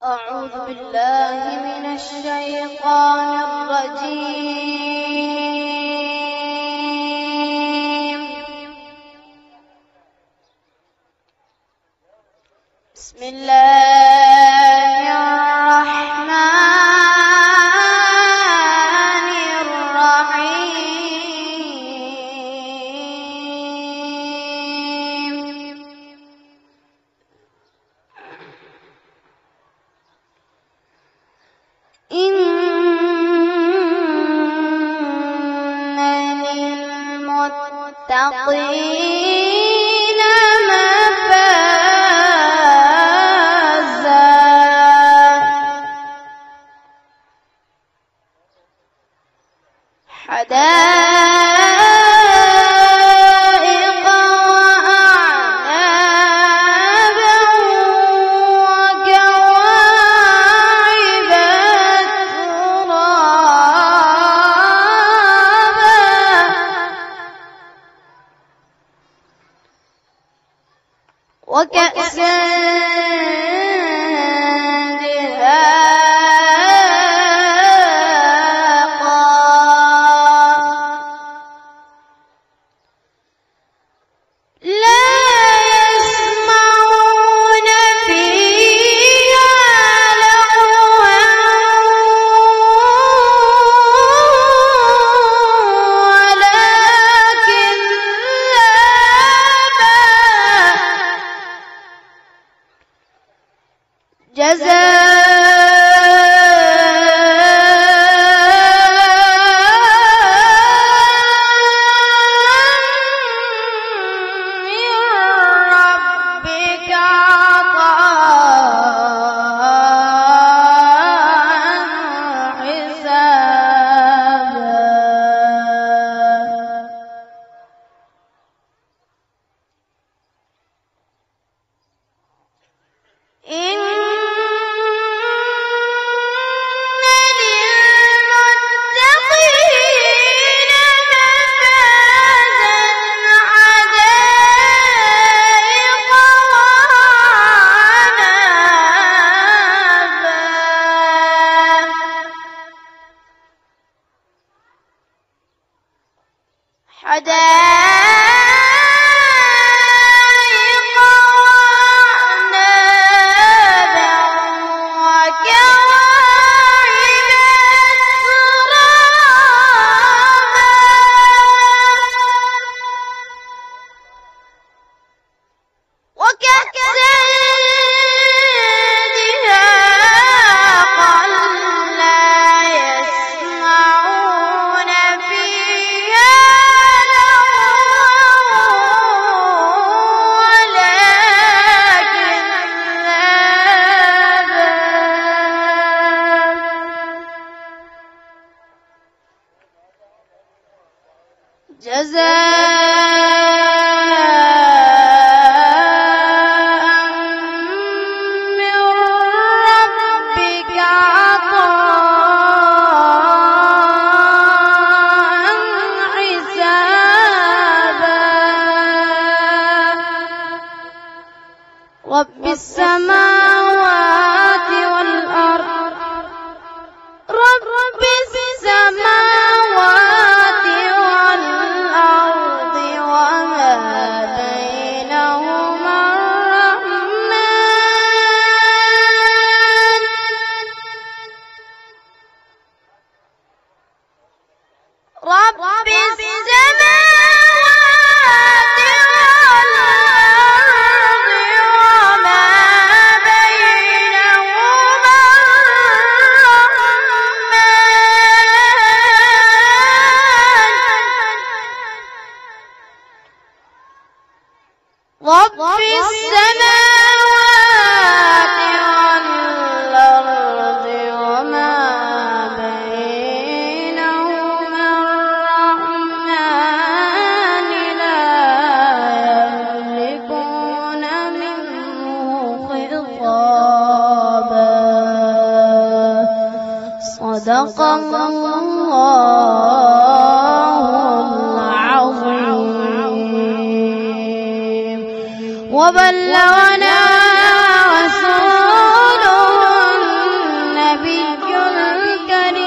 أعوذ بالله من الشيطان الرجيم. بسم الله الرحمن الرحيم. إن للمتقين مفازا حدائق وأعنابا وكواعب أترابا وكأسا دهاقا لا يسمعون فيها لغوا ولا كذابا حدائق وأعنابا وكواعب أترابا وكأسا دهاقا لا يسمعون فيها جزاء من ربك عطاء حسابا رب السماوات والأرض رب السماوات والأرض وما بينهما الرحمن رب السماوات والأرض وما بينهما الرحمن رب السماوات والأرض وما بينهما الرحمن لا يملكون منه خطابا صدق الله العظيم وبلغنا رسوله النبي الكريم